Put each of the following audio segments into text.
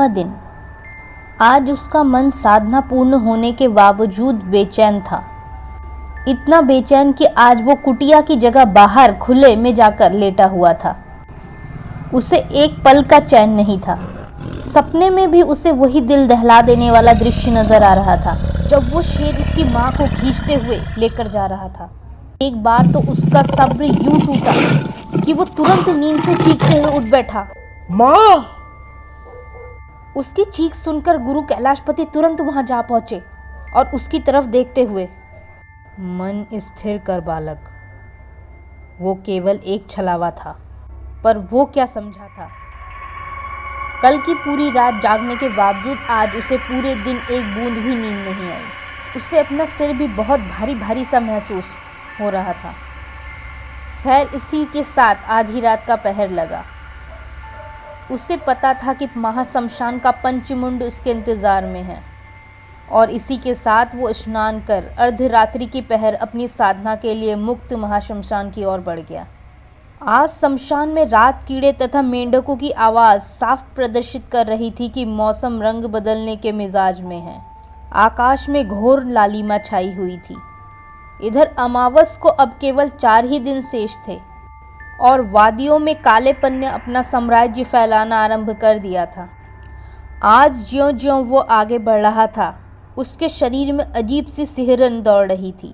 8वां दिन। आज उसका मन साधना पूर्ण होने के बावजूद बेचैन था। इतना बेचैन कि आज वो कुटिया की जगह बाहर खुले में जाकर लेटा हुआ था। उसे एक पल का चैन नहीं था। सपने में भी उसे वही दिल दहला देने वाला दृश्य नजर आ रहा था, जब वो शेर उसकी माँ को खींचते हुए लेकर जा रहा था। एक बार तो उसका सब्र यूं टूटा कि वो तुरंत नींद से चीखते हुए उठ बैठा। माँ! उसकी चीख सुनकर गुरु कैलाशपति तुरंत वहां जा पहुंचे और उसकी तरफ देखते हुए, मन स्थिर कर बालक। वो केवल एक छलावा था, पर वो क्या समझा था। कल की पूरी रात जागने के बावजूद आज उसे पूरे दिन एक बूंद भी नींद नहीं आई। उसे अपना सिर भी बहुत भारी भारी सा महसूस हो रहा था। खैर, इसी के साथ आधी रात का पहर लगा। उसे पता था कि महाशमशान का पंचमुंड उसके इंतज़ार में है और इसी के साथ वो स्नान कर अर्धरात्रि की पहर अपनी साधना के लिए मुक्त महाशमशान की ओर बढ़ गया। आज शमशान में रात कीड़े तथा मेंढकों की आवाज़ साफ प्रदर्शित कर रही थी कि मौसम रंग बदलने के मिजाज में है। आकाश में घोर लालिमा छाई हुई थी। इधर अमावस को अब केवल 4 ही दिन शेष थे और वादियों में कालेपन ने अपना साम्राज्य फैलाना आरंभ कर दिया था। आज ज्यों-ज्यों वो आगे बढ़ रहा था, उसके शरीर में अजीब सी सिहरन दौड़ रही थी।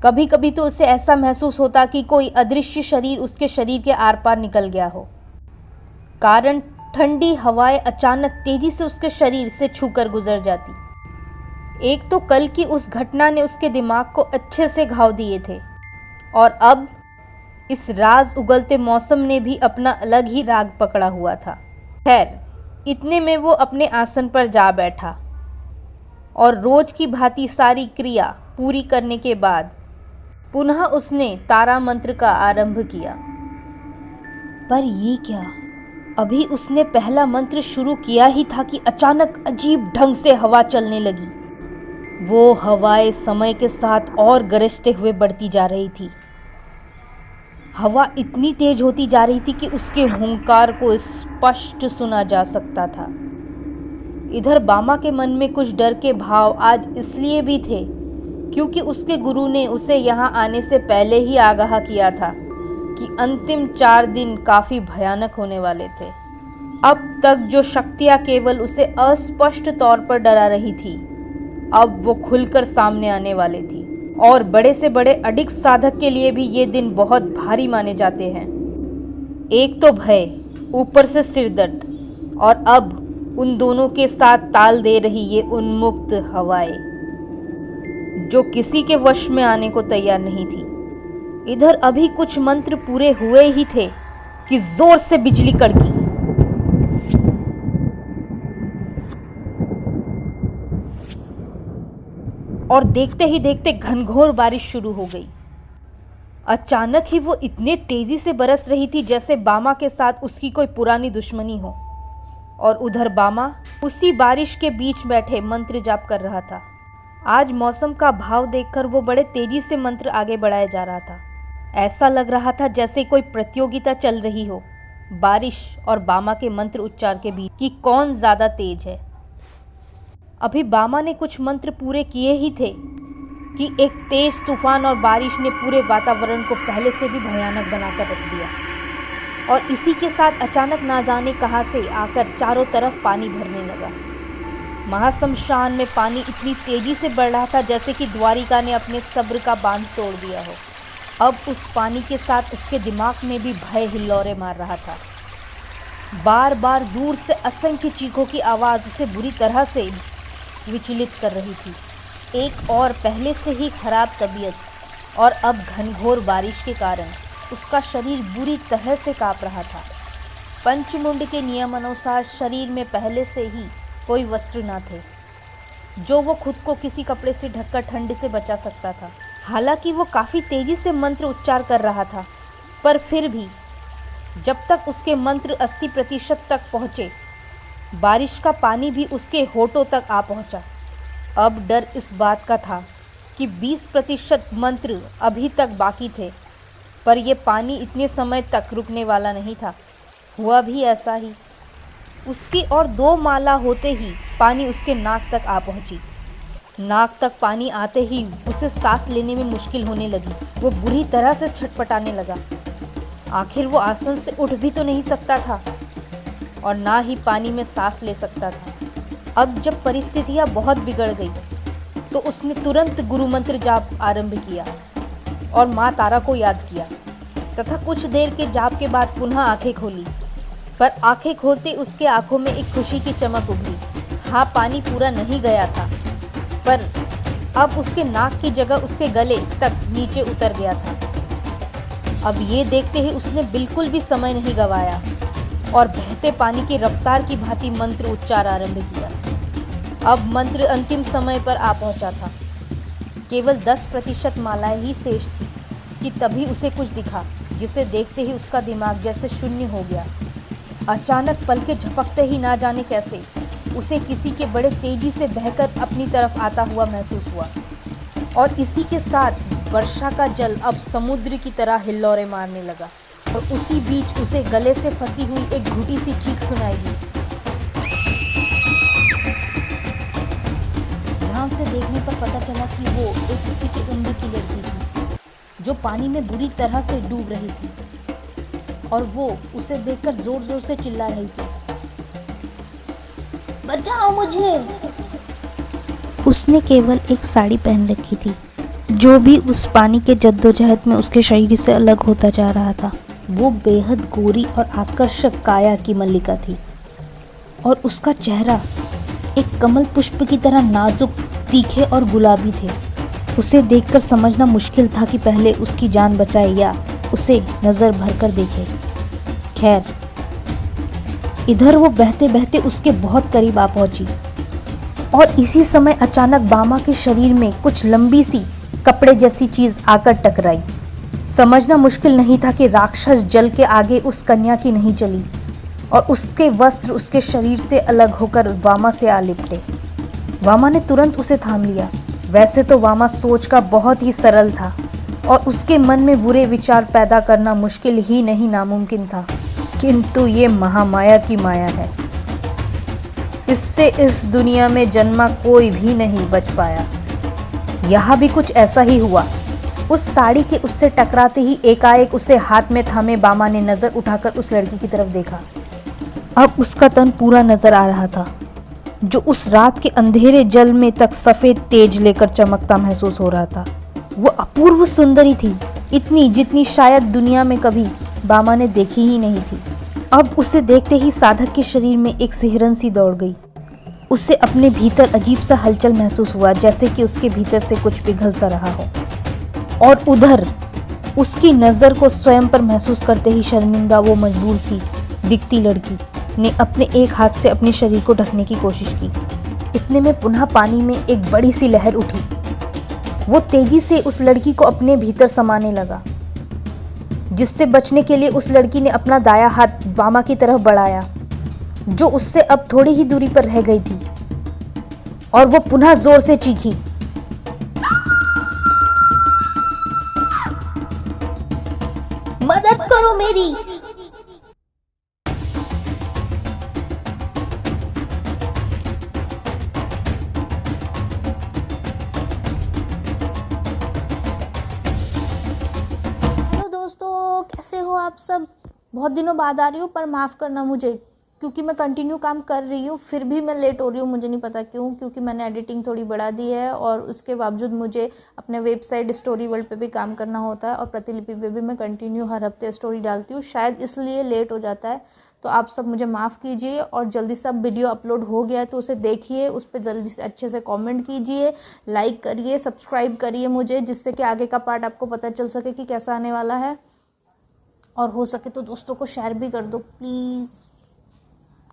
कभी कभी तो उसे ऐसा महसूस होता कि कोई अदृश्य शरीर उसके शरीर के आर पार निकल गया हो। कारण ठंडी हवाएं अचानक तेजी से उसके शरीर से छूकर गुजर जाती। एक तो कल की उस घटना ने उसके दिमाग को अच्छे से घाव दिए थे और अब इस राज उगलते मौसम ने भी अपना अलग ही राग पकड़ा हुआ था। खैर, इतने में वो अपने आसन पर जा बैठा और रोज की भांति सारी क्रिया पूरी करने के बाद पुनः उसने तारा मंत्र का आरंभ किया। पर ये क्या, अभी उसने पहला मंत्र शुरू किया ही था कि अचानक अजीब ढंग से हवा चलने लगी। वो हवाएं समय के साथ और गरजते हुए बढ़ती जा रही थी। हवा इतनी तेज होती जा रही थी कि उसके हुंकार को स्पष्ट सुना जा सकता था। इधर बामा के मन में कुछ डर के भाव आज इसलिए भी थे क्योंकि उसके गुरु ने उसे यहाँ आने से पहले ही आगाह किया था कि अंतिम 4 दिन काफ़ी भयानक होने वाले थे। अब तक जो शक्तियाँ केवल उसे अस्पष्ट तौर पर डरा रही थी, अब वो खुलकर सामने आने वाली थी और बड़े से बड़े अडिग साधक के लिए भी ये दिन बहुत भारी माने जाते हैं। एक तो भय, ऊपर से सिरदर्द और अब उन दोनों के साथ ताल दे रही ये उन्मुक्त हवाएं जो किसी के वश में आने को तैयार नहीं थी। इधर अभी कुछ मंत्र पूरे हुए ही थे कि जोर से बिजली कड़की और देखते ही देखते घनघोर बारिश शुरू हो गई। अचानक ही वो इतने तेजी से बरस रही थी जैसे बामा के साथ उसकी कोई पुरानी दुश्मनी हो और उधर बामा उसी बारिश के बीच बैठे मंत्र जाप कर रहा था। आज मौसम का भाव देखकर वो बड़े तेजी से मंत्र आगे बढ़ाया जा रहा था। ऐसा लग रहा था जैसे कोई प्रतियोगिता चल रही हो बारिश और बामा के मंत्र उच्चार के बीच कि कौन ज़्यादा तेज है। अभी बामा ने कुछ मंत्र पूरे किए ही थे कि एक तेज तूफान और बारिश ने पूरे वातावरण को पहले से भी भयानक बनाकर रख दिया और इसी के साथ अचानक ना जाने कहाँ से आकर चारों तरफ पानी भरने लगा। महाशमशान में पानी इतनी तेजी से बढ़ रहा था जैसे कि द्वारिका ने अपने सब्र का बांध तोड़ दिया हो। अब उस पानी के साथ उसके दिमाग में भी भय हिल्लौरे मार रहा था। बार बार दूर से असंख्य चीखों की आवाज़ उसे बुरी तरह से विचलित कर रही थी। एक और पहले से ही खराब तबीयत और अब घनघोर बारिश के कारण उसका शरीर बुरी तरह से काँप रहा था। पंचमुंड के नियमानुसार शरीर में पहले से ही कोई वस्त्र न थे जो वो खुद को किसी कपड़े से ढककर ठंड से बचा सकता था। हालांकि वो काफ़ी तेज़ी से मंत्र उच्चार कर रहा था, पर फिर भी जब तक उसके मंत्र 80% तक पहुँचे, बारिश का पानी भी उसके होठों तक आ पहुँचा। अब डर इस बात का था कि 20% मंत्र अभी तक बाकी थे, पर यह पानी इतने समय तक रुकने वाला नहीं था। हुआ भी ऐसा ही। उसकी और 2 माला होते ही पानी उसके नाक तक आ पहुंची। नाक तक पानी आते ही उसे सांस लेने में मुश्किल होने लगी। वो बुरी तरह से छटपटाने लगा। आखिर वो आसन से उठ भी तो नहीं सकता था और ना ही पानी में सांस ले सकता था। अब जब परिस्थितियां बहुत बिगड़ गई तो उसने तुरंत गुरु मंत्र जाप आरंभ किया और माँ तारा को याद किया तथा कुछ देर के जाप के बाद पुनः आंखें खोली। पर आंखें खोलते उसके आंखों में एक खुशी की चमक उभरी। हाँ, पानी पूरा नहीं गया था, पर अब उसके नाक की जगह उसके गले तक नीचे उतर गया था। अब ये देखते ही उसने बिल्कुल भी समय नहीं गंवाया और बहते पानी की रफ्तार की भांति मंत्र उच्चार आरंभ किया। अब मंत्र अंतिम समय पर आ पहुंचा था। केवल 10% मालाएं ही शेष थी कि तभी उसे कुछ दिखा, जिसे देखते ही उसका दिमाग जैसे शून्य हो गया। अचानक पलकें झपकते ही ना जाने कैसे उसे किसी के बड़े तेजी से बहकर अपनी तरफ आता हुआ महसूस हुआ और इसी के साथ वर्षा का जल अब समुद्र की तरह हिल्लौरें मारने लगा और उसी बीच उसे गले से फंसी हुई एक घुटी सी चीख सुनाई दी। ध्यान से देखने पर पता चला कि वो एक उसी की उम्र की लड़की थी जो पानी में बुरी तरह से डूब रही थी और वो उसे देखकर जोर जोर से चिल्ला रही थी, बचाओ मुझे। उसने केवल एक साड़ी पहन रखी थी जो भी उस पानी के जद्दोजहद में उसके शरीर से अलग होता जा रहा था। वो बेहद गोरी और आकर्षक काया की मल्लिका थी और उसका चेहरा एक कमल पुष्प की तरह नाजुक, तीखे और गुलाबी थे। उसे देखकर समझना मुश्किल था कि पहले उसकी जान बचाए या उसे नजर भरकर देखे। खैर, इधर वो बहते बहते उसके बहुत करीब आ पहुंची और इसी समय अचानक बामा के शरीर में कुछ लंबी सी कपड़े जैसी चीज आकर टकराई। समझना मुश्किल नहीं था कि राक्षस जल के आगे उस कन्या की नहीं चली और उसके वस्त्र उसके शरीर से अलग होकर वामा से आ लिपटे। वामा ने तुरंत उसे थाम लिया। वैसे तो वामा सोच का बहुत ही सरल था और उसके मन में बुरे विचार पैदा करना मुश्किल ही नहीं नामुमकिन था, किंतु ये महामाया की माया है। इससे इस दुनिया में जन्मा कोई भी नहीं बच पाया। यहाँ भी कुछ ऐसा ही हुआ। उस साड़ी के उससे टकराते ही एकाएक उसे हाथ में थामे बामा ने नजर उठाकर उस लड़की की तरफ देखा। अब उसका तन पूरा नजर आ रहा था, जो उस रात के अंधेरे जल में तक सफेद तेज लेकर चमकता महसूस हो रहा था। वो अपूर्व सुंदरी थी, इतनी जितनी शायद दुनिया में कभी बामा ने देखी ही नहीं थी। अब उसे देखते ही साधक के शरीर में एक सिहरन सी दौड़ गई। उसे अपने भीतर अजीब सा हलचल महसूस हुआ, जैसे कि उसके भीतर से कुछ पिघल सा रहा हो। और उधर उसकी नज़र को स्वयं पर महसूस करते ही शर्मिंदा वो मजबूर सी दिखती लड़की ने अपने एक हाथ से अपने शरीर को ढकने की कोशिश की। इतने में पुनः पानी में एक बड़ी सी लहर उठी। वो तेजी से उस लड़की को अपने भीतर समाने लगा, जिससे बचने के लिए उस लड़की ने अपना दायां हाथ बामा की तरफ बढ़ाया, जो उससे अब थोड़ी ही दूरी पर रह गई थी, और वो पुनः जोर से चीखी, मदद करो मेरी। दोस्तों, कैसे हो आप सब? बहुत दिनों बाद आ रही हूँ, पर माफ़ करना मुझे, क्योंकि मैं कंटिन्यू काम कर रही हूँ फिर भी मैं लेट हो रही हूँ। मुझे नहीं पता क्यों, क्योंकि मैंने एडिटिंग थोड़ी बढ़ा दी है और उसके बावजूद मुझे अपने वेबसाइट स्टोरी वर्ल्ड पे भी काम करना होता है और प्रतिलिपि पे भी मैं कंटिन्यू हर हफ्ते स्टोरी डालती हूँ। शायद इसलिए लेट हो जाता है, तो आप सब मुझे माफ़ कीजिए। और जल्दी से अब वीडियो अपलोड हो गया है तो उसे देखिए, उस पर जल्दी से अच्छे से कमेंट कीजिए, लाइक करिए, सब्सक्राइब करिए मुझे, जिससे कि आगे का पार्ट आपको पता चल सके कि कैसा आने वाला है। और हो सके तो दोस्तों को शेयर भी कर दो, प्लीज़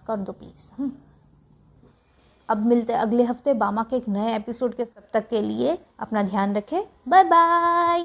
कर दो प्लीज़। अब मिलते हैं अगले हफ्ते बामा के एक नए एपिसोड के। तब तक के लिए अपना ध्यान रखें। Bye bye.